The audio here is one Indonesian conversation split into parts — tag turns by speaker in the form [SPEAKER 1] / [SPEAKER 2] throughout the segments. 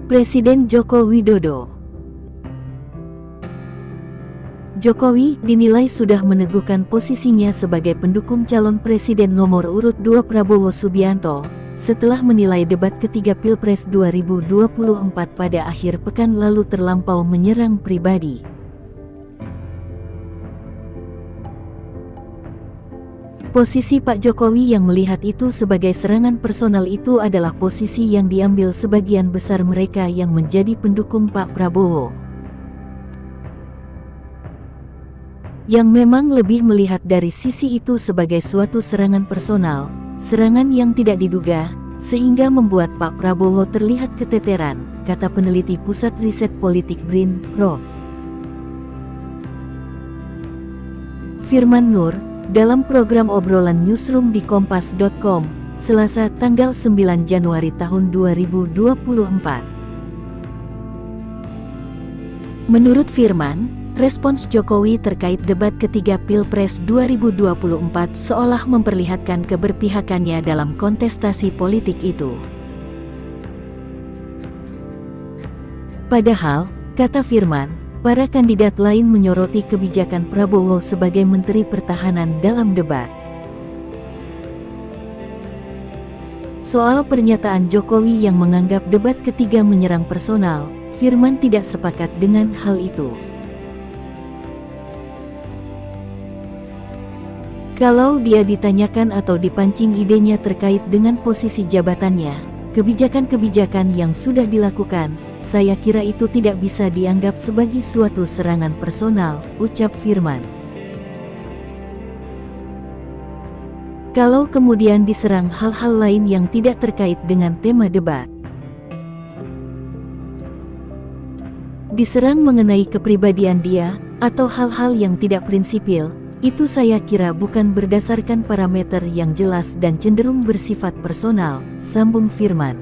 [SPEAKER 1] Presiden Joko Widodo. Jokowi dinilai sudah meneguhkan posisinya sebagai pendukung calon presiden nomor urut 2 Prabowo Subianto, setelah menilai debat ketiga Pilpres 2024 pada akhir pekan lalu terlampau menyerang pribadi. Posisi Pak Jokowi yang melihat itu sebagai serangan personal itu adalah posisi yang diambil sebagian besar mereka yang menjadi pendukung Pak Prabowo. Yang memang lebih melihat dari sisi itu sebagai suatu serangan personal, serangan yang tidak diduga, sehingga membuat Pak Prabowo terlihat keteteran, kata peneliti Pusat Riset Politik BRIN, Prof. Firman Nur, dalam program obrolan Newsroom di Kompas.com, Selasa tanggal 9 Januari tahun 2024. Menurut Firman, respons Jokowi terkait debat ketiga Pilpres 2024 seolah memperlihatkan keberpihakannya dalam kontestasi politik itu. Padahal, kata Firman, para kandidat lain menyoroti kebijakan Prabowo sebagai Menteri Pertahanan dalam debat. Soal pernyataan Jokowi yang menganggap debat ketiga menyerang personal, Firman tidak sepakat dengan hal itu. Kalau dia ditanyakan atau dipancing idenya terkait dengan posisi jabatannya, kebijakan-kebijakan yang sudah dilakukan, saya kira itu tidak bisa dianggap sebagai suatu serangan personal, ucap Firman. Kalau kemudian diserang hal-hal lain yang tidak terkait dengan tema debat, diserang mengenai kepribadian dia, atau hal-hal yang tidak prinsipil, itu saya kira bukan berdasarkan parameter yang jelas dan cenderung bersifat personal, sambung Firman.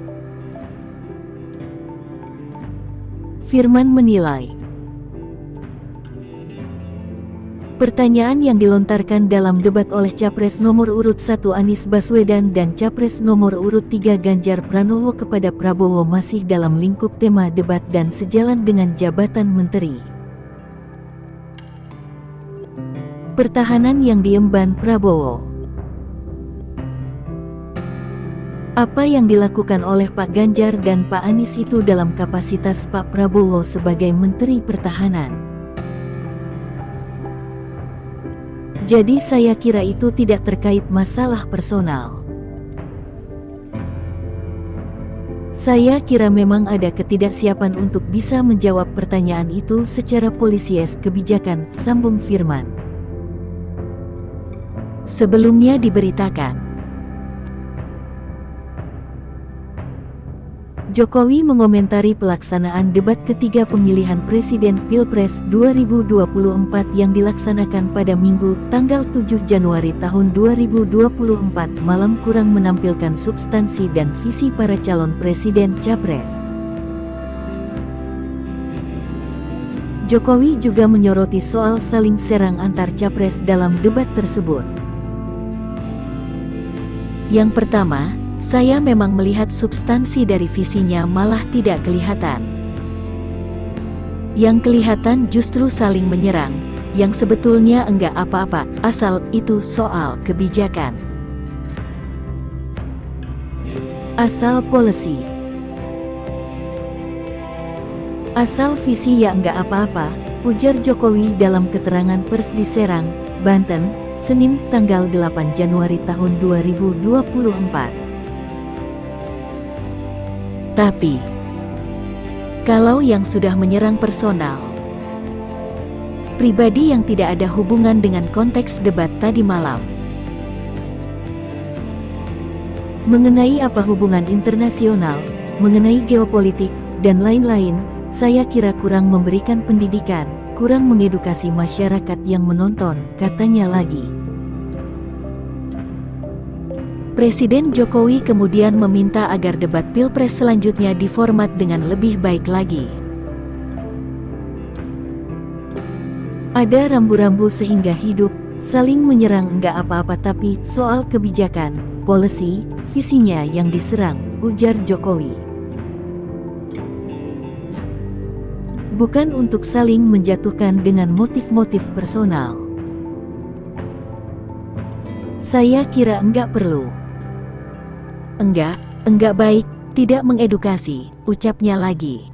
[SPEAKER 1] Firman menilai, pertanyaan yang dilontarkan dalam debat oleh Capres nomor urut 1 Anies Baswedan dan Capres nomor urut 3 Ganjar Pranowo kepada Prabowo masih dalam lingkup tema debat dan sejalan dengan jabatan menteri pertahanan yang diemban Prabowo. Apa yang dilakukan oleh Pak Ganjar dan Pak Anies itu dalam kapasitas Pak Prabowo sebagai Menteri Pertahanan. Jadi saya kira itu tidak terkait masalah personal. Saya kira memang ada ketidaksiapan untuk bisa menjawab pertanyaan itu secara polisies kebijakan, sambung Firman. Sebelumnya diberitakan, Jokowi mengomentari pelaksanaan debat ketiga pemilihan presiden Pilpres 2024 yang dilaksanakan pada Minggu, tanggal 7 Januari tahun 2024 malam kurang menampilkan substansi dan visi para calon presiden capres. Jokowi juga menyoroti soal saling serang antar capres dalam debat tersebut. Yang pertama, saya memang melihat substansi dari visinya malah tidak kelihatan. Yang kelihatan justru saling menyerang, yang sebetulnya enggak apa-apa, asal itu soal kebijakan. Asal policy. Asal visi ya enggak apa-apa, ujar Jokowi dalam keterangan pers di Serang, Banten, Senin tanggal 8 Januari tahun 2024. Tapi, kalau yang sudah menyerang personal, pribadi yang tidak ada hubungan dengan konteks debat tadi malam, mengenai apa hubungan internasional, mengenai geopolitik, dan lain-lain, saya kira kurang memberikan pendidikan, kurang mengedukasi masyarakat yang menonton, katanya lagi. Presiden Jokowi kemudian meminta agar debat Pilpres selanjutnya diformat dengan lebih baik lagi. Ada rambu-rambu sehingga hidup, saling menyerang enggak apa-apa tapi soal kebijakan, policy, visinya yang diserang, ujar Jokowi. bukan untuk saling menjatuhkan dengan motif-motif personal. Saya kira enggak perlu. Enggak baik, tidak mengedukasi, ucapnya lagi.